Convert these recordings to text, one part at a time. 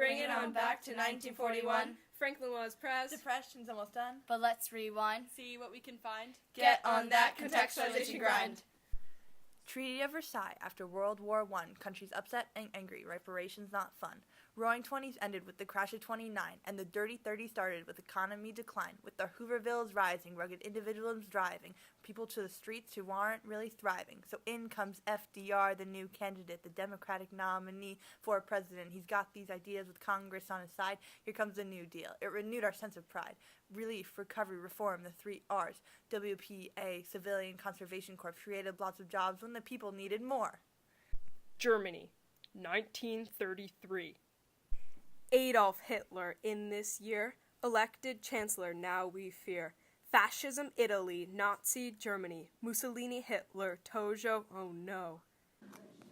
Bring it on back to 1941. Franklin was press. Depression's almost done. But let's rewind. See what we can find. Get on that contextualization grind. Treaty of Versailles. After World War I, countries upset and angry, reparations not fun. Roaring 20s ended with the crash of 29, and the dirty 30s started with economy decline. With the Hoovervilles rising, rugged individualism driving, people to the streets who aren't really thriving. So in comes FDR, the new candidate, the Democratic nominee for president. He's got these ideas with Congress on his side. Here comes the New Deal. It renewed our sense of pride. Relief, recovery, reform, the 3 R's. WPA, Civilian Conservation Corps, created lots of jobs when the people needed more. Germany, 1933. Adolf Hitler in this year, elected chancellor now we fear. Fascism Italy, Nazi Germany, Mussolini Hitler, Tojo, oh no.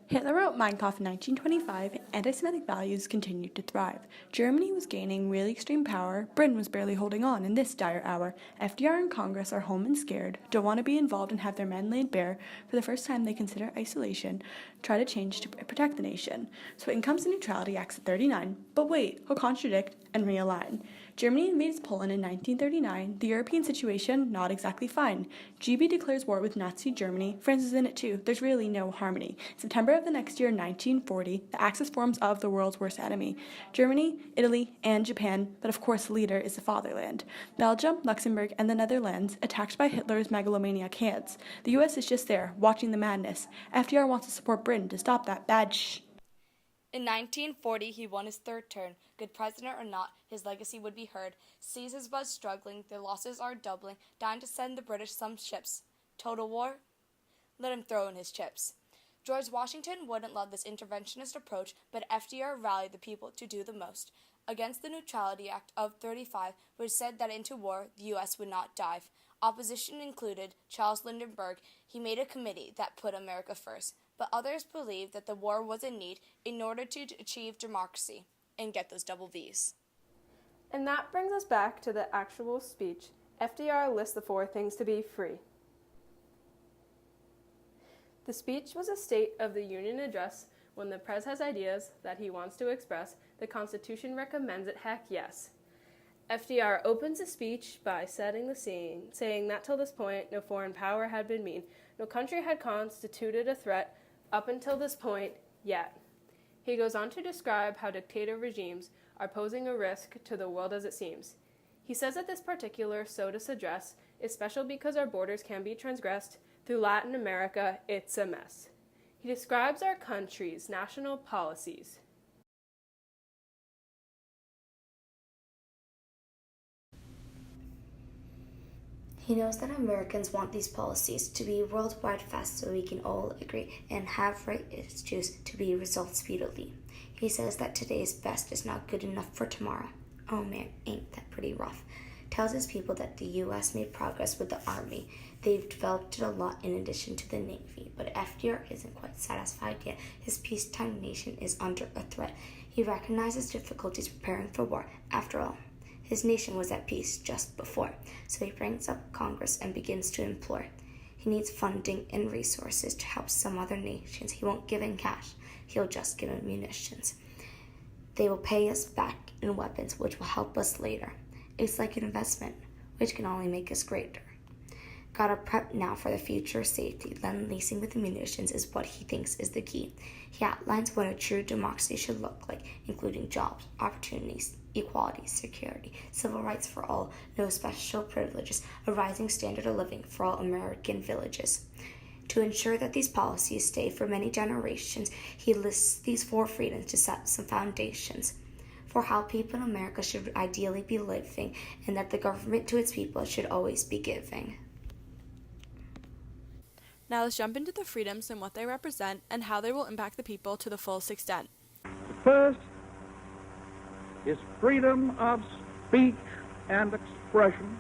Hitler wrote Mein Kampf in 1925. Anti-Semitic values continued to thrive. Germany was gaining really extreme power. Britain was barely holding on in this dire hour. FDR and Congress are home and scared, don't want to be involved and have their men laid bare. For the first time, they consider isolation, try to change to protect the nation. So in comes the Neutrality Acts of 39. But wait, he'll contradict and realign. Germany invades Poland in 1939. The European situation, not exactly fine. GB declares war with Nazi Germany. France is in it too. There's really no harmony. September of the next year, 1940, the Axis forms of the world's worst enemy. Germany, Italy, and Japan, but of course the leader is the fatherland. Belgium, Luxembourg, and the Netherlands, attacked by Hitler's megalomaniac hands. The US is just there, watching the madness. FDR wants to support Britain to stop that bad In 1940, he won his third term. Good president or not, his legacy would be heard. Caesars was struggling, their losses are doubling, dying to send the British some ships. Total war? Let him throw in his chips. George Washington wouldn't love this interventionist approach, but FDR rallied the people to do the most. Against the Neutrality Act of 35, which said that into war the U.S. would not dive. Opposition included Charles Lindbergh. He made a committee that put America first. But others believed that the war was in need in order to achieve democracy and get those double V's. And that brings us back to the actual speech. FDR lists the 4 things to be free. The speech was a State of the Union address. When the Pres has ideas that he wants to express, the Constitution recommends it, heck yes. FDR opens the speech by setting the scene, saying that till this point, no foreign power had been mean, no country had constituted a threat up until this point yet. He goes on to describe how dictator regimes are posing a risk to the world as it seems. He says that this particular SOTUS address is special because our borders can be transgressed. Through Latin America, it's a mess. He describes our country's national policies. He knows that Americans want these policies to be worldwide fast so we can all agree and have right issues to be resolved speedily. He says that today's best is not good enough for tomorrow. Oh man, ain't that pretty rough. Tells his people that the U.S. made progress with the Army. They've developed it a lot in addition to the Navy, but FDR isn't quite satisfied yet. His peacetime nation is under a threat. He recognizes difficulties preparing for war. After all, his nation was at peace just before, so he brings up Congress and begins to implore. He needs funding and resources to help some other nations. He won't give in cash, he'll just give them munitions. They will pay us back in weapons, which will help us later. It's like an investment, which can only make us greater. Gotta prep now for the future safety. Then leasing with munitions is what he thinks is the key. He outlines what a true democracy should look like, including jobs, opportunities, equality, security, civil rights for all, no special privileges, a rising standard of living for all American villages. To ensure that these policies stay for many generations, he lists these 4 freedoms to set some foundations for how people in America should ideally be living, and that the government to its people should always be giving. Now let's jump into the freedoms and what they represent and how they will impact the people to the fullest extent. The first is freedom of speech and expression.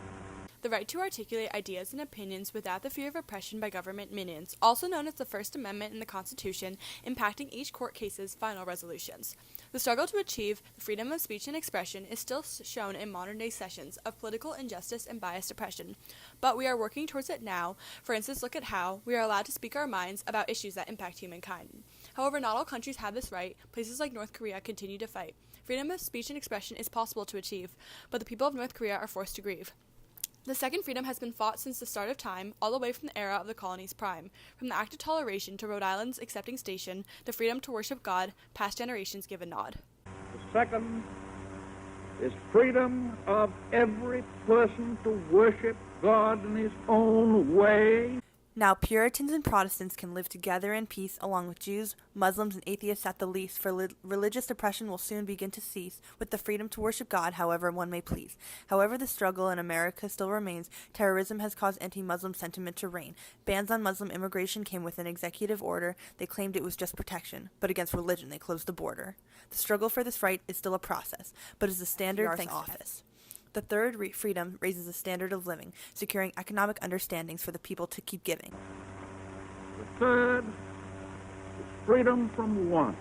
The right to articulate ideas and opinions without the fear of oppression by government minions, also known as the First Amendment in the Constitution, impacting each court case's final resolutions. The struggle to achieve the freedom of speech and expression is still shown in modern-day sessions of political injustice and biased oppression, but we are working towards it now. For instance, look at how we are allowed to speak our minds about issues that impact humankind. However, not all countries have this right. Places like North Korea continue to fight. freedom of speech and expression is possible to achieve, but the people of North Korea are forced to grieve. The second freedom has been fought since the start of time, all the way from the era of the colony's prime. From the Act of Toleration to Rhode Island's accepting station, the freedom to worship God, past generations give a nod. The second is freedom of every person to worship God in his own way. Now Puritans and Protestants can live together in peace along with Jews, Muslims, and atheists at the least, for religious oppression will soon begin to cease, with the freedom to worship God however one may please. However the struggle in America still remains, terrorism has caused anti-Muslim sentiment to reign. Bans on Muslim immigration came with an executive order. They claimed it was just protection, but against religion they closed the border. The struggle for this right is still a process, but is the standard thanks office. The third freedom raises the standard of living, securing economic understandings for the people to keep giving. The third is freedom from want.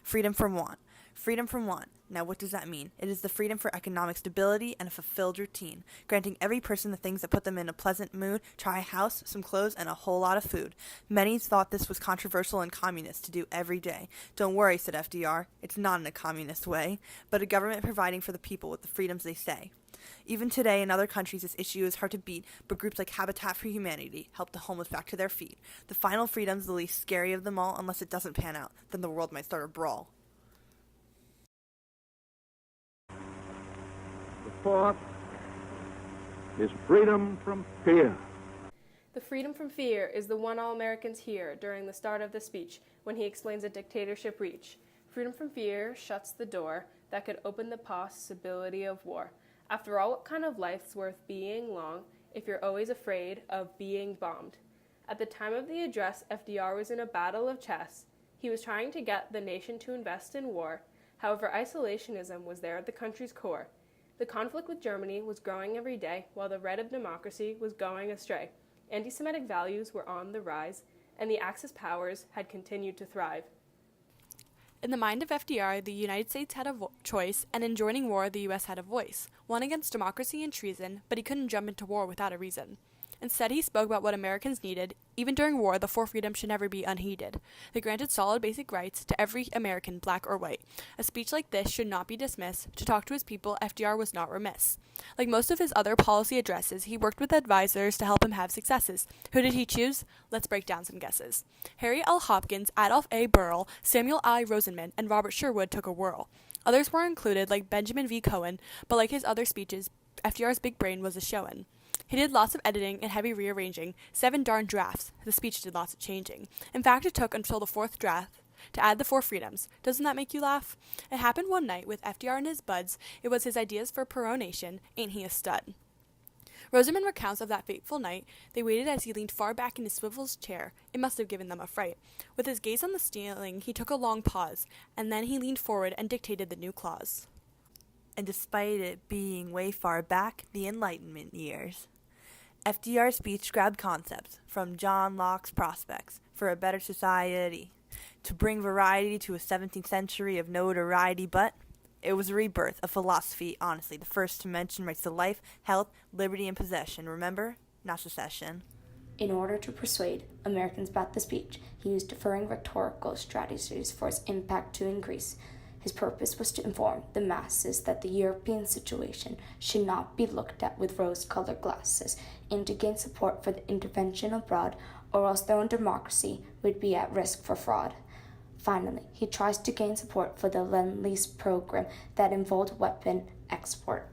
Freedom from want. Freedom from want. Now, what does that mean? It is the freedom for economic stability and a fulfilled routine, granting every person the things that put them in a pleasant mood, try a house, some clothes, and a whole lot of food. Many thought this was controversial and communist to do every day. Don't worry, said FDR, it's not in a communist way, but a government providing for the people with the freedoms they say. Even today in other countries this issue is hard to beat, but groups like Habitat for Humanity help the homeless back to their feet. The final freedom's the least scary of them all, unless it doesn't pan out, then the world might start a brawl. Fourth is freedom from fear. The freedom from fear is the one all Americans hear during the start of the speech when he explains a dictatorship reach. Freedom from fear shuts the door that could open the possibility of war. After all, what kind of life's worth being long if you're always afraid of being bombed? At the time of the address, FDR was in a battle of chess. He was trying to get the nation to invest in war. However, isolationism was there at the country's core. The conflict with Germany was growing every day, while the red of democracy was going astray. Anti-Semitic values were on the rise, and the Axis powers had continued to thrive. In the mind of FDR, the United States had a choice, and in joining war, the U.S. had a voice. One against democracy and treason, but he couldn't jump into war without a reason. Instead, he spoke about what Americans needed. Even during war, the four freedoms should never be unheeded. They granted solid basic rights to every American, black or white. A speech like this should not be dismissed. To talk to his people, FDR was not remiss. Like most of his other policy addresses, he worked with advisors to help him have successes. Who did he choose? Let's break down some guesses. Harry L. Hopkins, Adolph A. Burrell, Samuel I. Rosenman, and Robert Sherwood took a whirl. Others were included, like Benjamin V. Cohen, but like his other speeches, FDR's big brain was a showin'. He did lots of editing and heavy rearranging, 7 darn drafts. The speech did lots of changing. In fact, it took until the 4th draft to add the 4 freedoms. Doesn't that make you laugh? It happened one night with FDR and his buds. It was his ideas for peronation. Ain't he a stud? Rosenman recounts of that fateful night. They waited as he leaned far back in his swivel's chair. It must have given them a fright. With his gaze on the ceiling, he took a long pause, and then he leaned forward and dictated the new clause. And despite it being way far back, the Enlightenment years, FDR's speech grabbed concepts from John Locke's prospects for a better society to bring variety to a 17th century of notoriety, but it was a rebirth of philosophy, honestly, the first to mention rights to life, health, liberty, and possession. Remember? Not secession. In order to persuade Americans about the speech, he used differing rhetorical strategies for its impact to increase. His purpose was to inform the masses that the European situation should not be looked at with rose-colored glasses, and to gain support for the intervention abroad, or else their own democracy would be at risk for fraud. Finally, he tries to gain support for the Lend-Lease program that involved weapon export.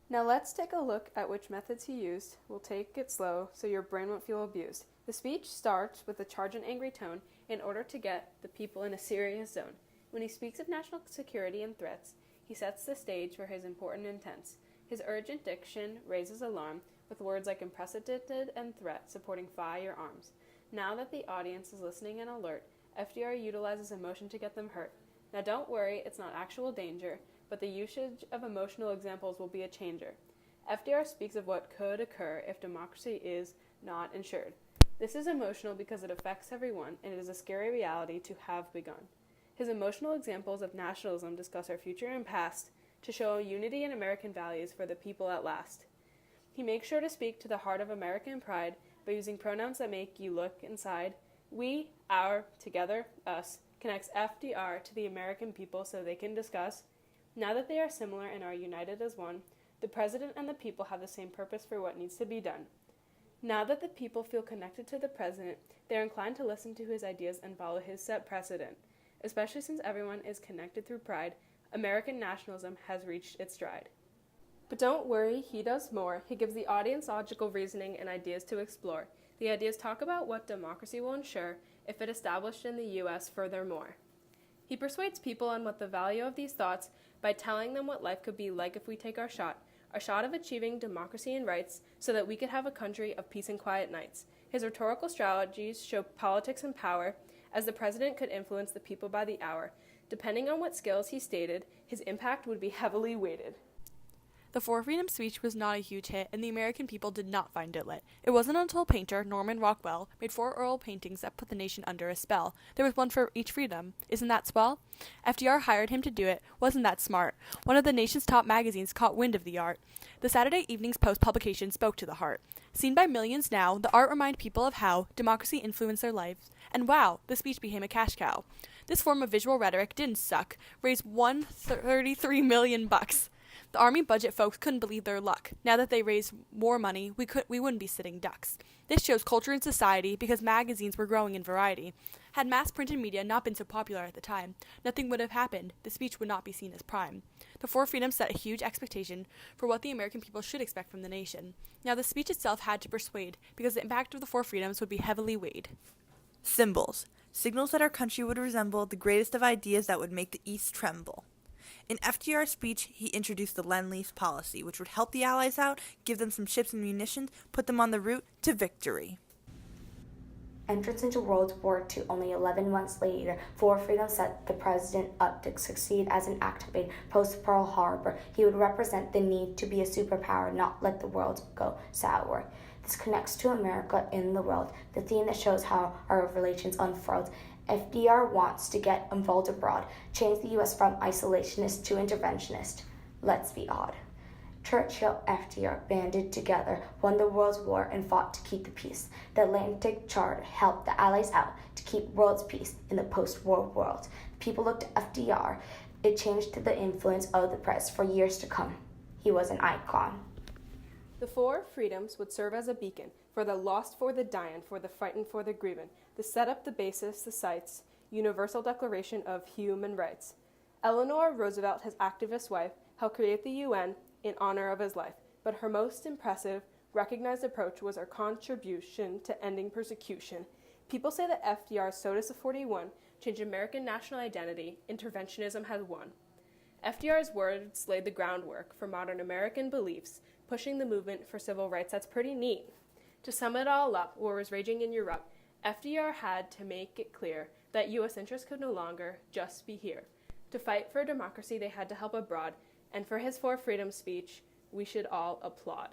Now let's take a look at which methods he used. We'll take it slow so your brain won't feel abused. The speech starts with a charged and angry tone in order to get the people in a serious zone. When he speaks of national security and threats, he sets the stage for his important intents. His urgent diction raises alarm with words like unprecedented and threat supporting firearms. Now that the audience is listening and alert, FDR utilizes emotion to get them hurt. Now don't worry, it's not actual danger, but the usage of emotional examples will be a changer. FDR speaks of what could occur if democracy is not ensured. This is emotional because it affects everyone, and it is a scary reality to have begun. His emotional examples of nationalism discuss our future and past to show unity in American values for the people at last. He makes sure to speak to the heart of American pride by using pronouns that make you look inside. We, our, together, us, connects FDR to the American people so they can discuss. Now that they are similar and are united as one, the president and the people have the same purpose for what needs to be done. Now that the people feel connected to the president, they are inclined to listen to his ideas and follow his set precedent. Especially since everyone is connected through pride, American nationalism has reached its stride. But don't worry, he does more. He gives the audience logical reasoning and ideas to explore. The ideas talk about what democracy will ensure if it established in the U.S. furthermore. He persuades people on what the value of these thoughts by telling them what life could be like if we take our shot of achieving democracy and rights so that we could have a country of peace and quiet nights. His rhetorical strategies show politics and power, as the president could influence the people by the hour. Depending on what skills he stated, his impact would be heavily weighted. The For Freedom speech was not a huge hit, and the American people did not find it lit. It wasn't until painter Norman Rockwell made 4 oil paintings that put the nation under a spell. There was one for each freedom. Isn't that swell? FDR hired him to do it. Wasn't that smart? One of the nation's top magazines caught wind of the art. The Saturday Evening Post publication spoke to the heart. Seen by millions now, the art reminded people of how democracy influenced their lives. And wow, the speech became a cash cow. This form of visual rhetoric didn't suck. Raised $133 million. The Army budget folks couldn't believe their luck. Now that they raised more money, we wouldn't be sitting ducks. This shows culture in society because magazines were growing in variety. Had mass-printed media not been so popular at the time, nothing would have happened. The speech would not be seen as prime. The For Freedom set a huge expectation for what the American people should expect from the nation. Now the speech itself had to persuade because the impact of the 4 freedoms would be heavily weighed. Symbols. Signals that our country would resemble the greatest of ideas that would make the East tremble. In FDR's speech, he introduced the Lend-Lease policy, which would help the Allies out, give them some ships and munitions, put them on the route to victory. Entrance into World War II only 11 months later, For Freedom set the president up to succeed as an activate post-Pearl Harbor. He would represent the need to be a superpower, not let the world go sour. This connects to America in the world, the theme that shows how our relations unfurled. FDR wants to get involved abroad, change the U.S. from isolationist to interventionist. Let's be odd. Churchill, FDR banded together, won the World War, and fought to keep the peace. The Atlantic Charter helped the Allies out to keep world peace in the post-war world. People looked to FDR. It changed the influence of the press for years to come. He was an icon. The 4 freedoms would serve as a beacon for the lost, for the dying, for the frightened, for the grieving. To set up the basis, the sites, Universal Declaration of Human Rights. Eleanor Roosevelt, his activist wife, helped create the UN in honor of his life, but her most impressive, recognized approach was her contribution to ending persecution. People say that FDR's Sodas of 41 changed American national identity. Interventionism has won. FDR's words laid the groundwork for modern American beliefs, pushing the movement for civil rights. That's pretty neat. To sum it all up, war was raging in Europe. FDR had to make it clear that U.S. interests could no longer just be here. To fight for democracy, they had to help abroad, and for his For Freedom speech, we should all applaud.